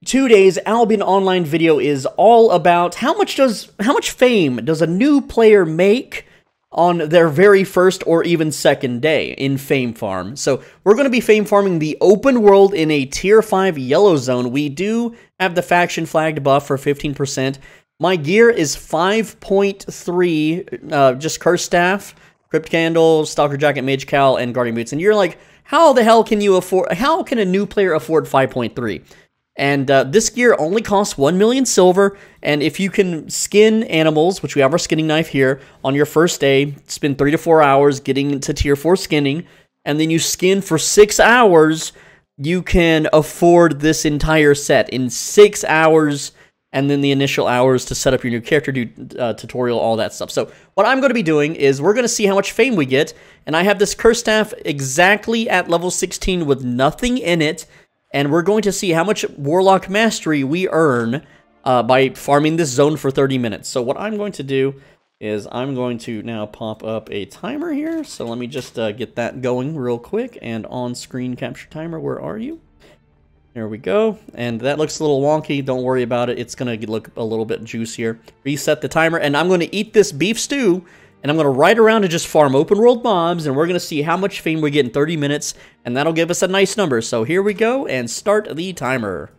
Today's Albion Online video is all about how much fame does a new player make on their very first or even second day in Fame Farm. So we're going to be Fame Farming the open world in a Tier 5 yellow zone. We do have the faction flagged buff for 15%. My gear is 5.3, just Curse Staff, Crypt Candle, Stalker Jacket, Mage Cowl, and Guardian Boots. And you're like, how the hell can how can a new player afford 5.3? And this gear only costs 1 million silver, and if you can skin animals, which we have our skinning knife here, on your first day, spend 3 to 4 hours getting into Tier 4 skinning, and then you skin for 6 hours, you can afford this entire set in 6 hours, and then the initial hours to set up your new character, do tutorial, all that stuff. So what I'm going to be doing is we're going to see how much fame we get, and I have this Curse Staff exactly at level 16 with nothing in it, and we're going to see how much Warlock Mastery we earn by farming this zone for 30 minutes. So what I'm going to do is I'm going to now pop up a timer here. So let me just get that going real quick. And on-screen capture timer, where are you? There we go. And that looks a little wonky. Don't worry about it. It's going to look a little bit juicier. Reset the timer, and I'm going to eat this beef stew. And I'm going to ride around and just farm open world mobs, and we're going to see how much fame we get in 30 minutes, and that'll give us a nice number. So here we go, and start the timer.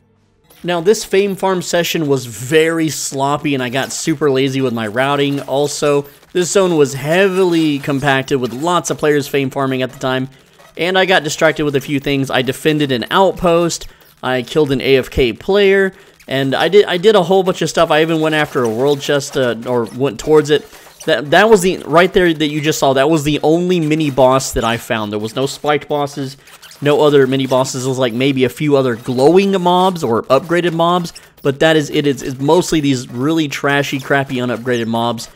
Now, this fame farm session was very sloppy, and I got super lazy with my routing. Also, this zone was heavily compacted with lots of players fame farming at the time, and I got distracted with a few things. I defended an outpost, I killed an AFK player, and I did a whole bunch of stuff. I even went after a world chest, or went towards it. That was the, right there that you just saw, that was the only mini-boss that I found. There was no spiked bosses, no other mini-bosses. It was like maybe a few other glowing mobs or upgraded mobs, but that is, it's mostly these really trashy, crappy, unupgraded mobs.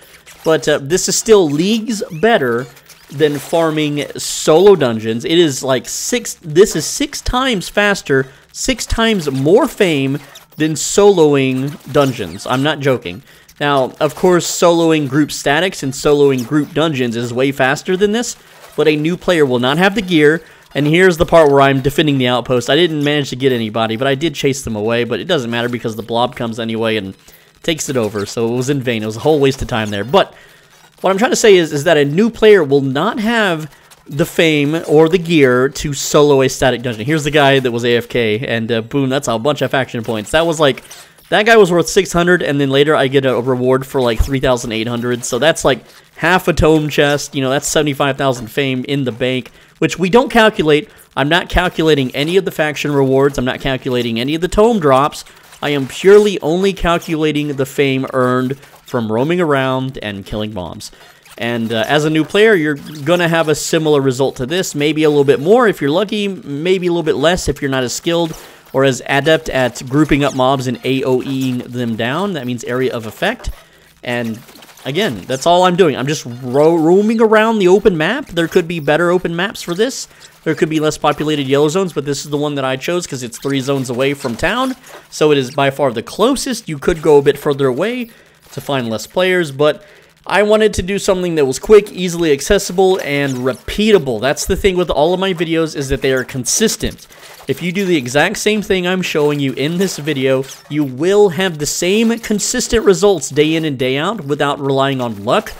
But this is still leagues better than farming solo dungeons. It is like this is 6 times faster, 6 times more fame than soloing dungeons. I'm not joking. Now, of course, soloing group statics and soloing group dungeons is way faster than this, but a new player will not have the gear, and here's the part where I'm defending the outpost. I didn't manage to get anybody, but I did chase them away, but it doesn't matter because the blob comes anyway and takes it over, so it was in vain. It was a whole waste of time there. But what I'm trying to say is that a new player will not have the fame or the gear to solo a static dungeon. Here's the guy that was AFK, and boom, that's a bunch of faction points. That was like... That guy was worth 600, and then later I get a reward for like 3,800, so that's like half a tome chest. You know, that's 75,000 fame in the bank, which we don't calculate. I'm not calculating any of the faction rewards. I'm not calculating any of the tome drops. I am purely only calculating the fame earned from roaming around and killing bombs. And as a new player, you're going to have a similar result to this, maybe a little bit more if you're lucky, maybe a little bit less if you're not as skilled or as adept at grouping up mobs and AoEing them down. That means area of effect. And again, that's all I'm doing. I'm just roaming around the open map. There could be better open maps for this. There could be less populated yellow zones, but this is the one that I chose because it's 3 zones away from town. So it is by far the closest. You could go a bit further away to find less players, but I wanted to do something that was quick, easily accessible, and repeatable. That's the thing with all of my videos, is that they are consistent. If you do the exact same thing I'm showing you in this video, you will have the same consistent results day in and day out without relying on luck,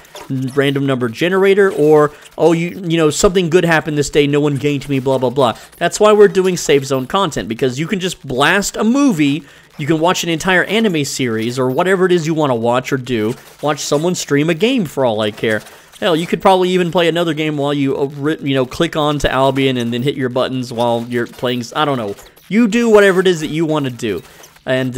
random number generator, or, oh, you know, something good happened this day, no one ganked me, blah, blah, blah. That's why we're doing safe zone content, because you can just blast a movie, you can watch an entire anime series, or whatever it is you want to watch or do, watch someone stream a game for all I care. Hell, you could probably even play another game while you know, click on to Albion and then hit your buttons while you're playing. I don't know. You do whatever it is that you want to do. And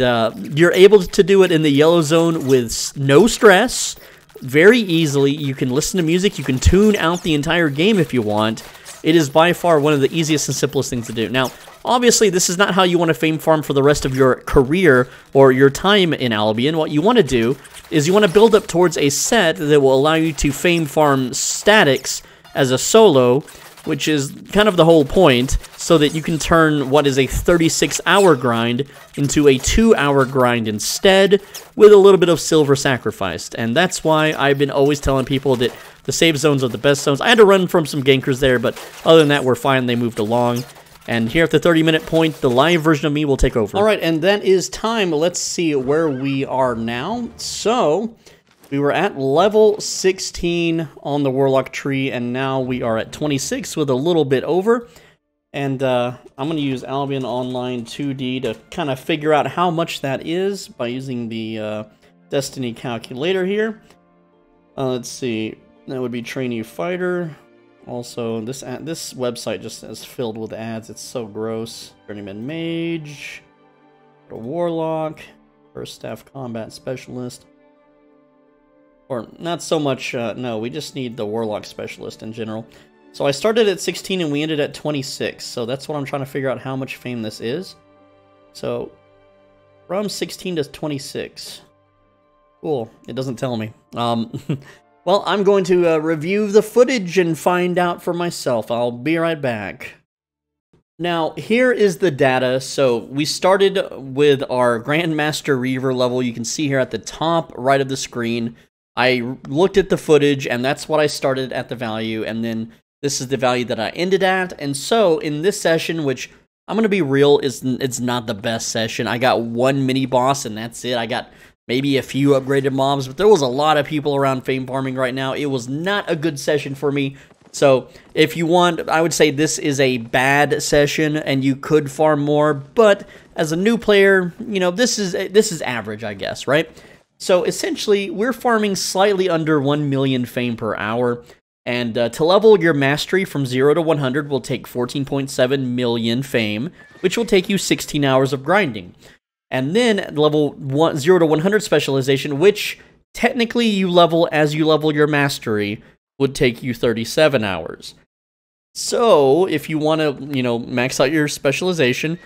you're able to do it in the yellow zone with no stress, very easily. You can listen to music. You can tune out the entire game if you want. It is by far one of the easiest and simplest things to do. Now, obviously, this is not how you want to fame farm for the rest of your career or your time in Albion. What you want to do is you want to build up towards a set that will allow you to fame farm statics as a solo, which is kind of the whole point, so that you can turn what is a 36-hour grind into a 2-hour grind instead, with a little bit of silver sacrificed. And that's why I've been always telling people that the save zones are the best zones. I had to run from some gankers there, but other than that, we're fine. They moved along. And here at the 30-minute point, the live version of me will take over. All right, and that is time. Let's see where we are now. So, we were at level 16 on the Warlock tree, and now we are at 26 with a little bit over. And I'm going to use Albion Online 2D to kind of figure out how much that is by using the Destiny calculator here. Let's see. That would be Trainee Fighter. Also, this website just is filled with ads. It's so gross. Journeyman Mage. A Warlock. First Staff Combat Specialist. Or not so much, no, we just need the Warlock Specialist in general. So I started at 16 and we ended at 26. So that's what I'm trying to figure out how much fame this is. So, from 16 to 26. Cool, it doesn't tell me. Well, I'm going to review the footage and find out for myself. I'll be right back. Now, here is the data. So, we started with our Grandmaster Reaver level. You can see here at the top right of the screen. I looked at the footage, and that's what I started at the value, and then this is the value that I ended at. And so, in this session, which I'm going to be real, it's not the best session. I got one mini-boss, and that's it. I got maybe a few upgraded mobs, but there was a lot of people around fame farming right now. It was not a good session for me. So, if you want, I would say this is a bad session, and you could farm more, but as a new player, you know, this is average, I guess, right? So, essentially, we're farming slightly under 1 million fame per hour, and to level your mastery from 0 to 100 will take 14.7 million fame, which will take you 16 hours of grinding. And then level 0 to 100 specialization, which technically you level as you level your mastery, would take you 37 hours. So, if you want to, you know, max out your specialization,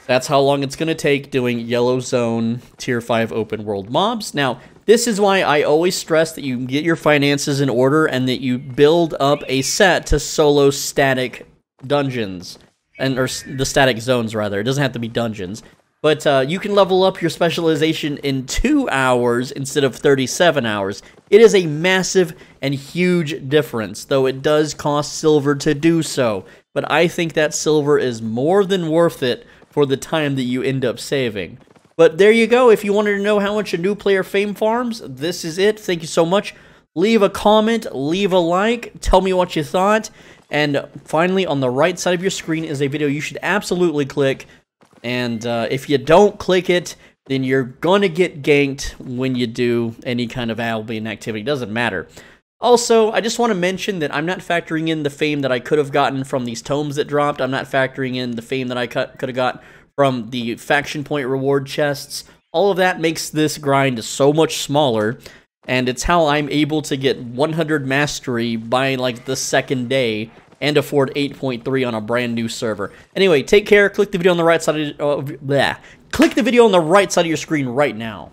that's how long it's going to take doing Yellow Zone Tier 5 open world mobs. Now, this is why I always stress that you get your finances in order and that you build up a set to solo static dungeons. Or the static zones, rather. It doesn't have to be dungeons. But you can level up your specialization in 2 hours instead of 37 hours. It is a massive and huge difference, though it does cost silver to do so. But I think that silver is more than worth it for the time that you end up saving. But there you go. If you wanted to know how much a new player fame farms, this is it. Thank you so much. Leave a comment, leave a like, tell me what you thought. And finally, on the right side of your screen is a video you should absolutely click. And if you don't click it, then you're going to get ganked when you do any kind of Albion activity. It doesn't matter. Also, I just want to mention that I'm not factoring in the fame that I could have gotten from these tomes that dropped. I'm not factoring in the fame that I could have got from the faction point reward chests. All of that makes this grind so much smaller, and it's how I'm able to get 100 mastery by like the second day and afford 8.3 on a brand new server. Anyway, take care. Click the video on the right side of click the video on the right side of your screen right now.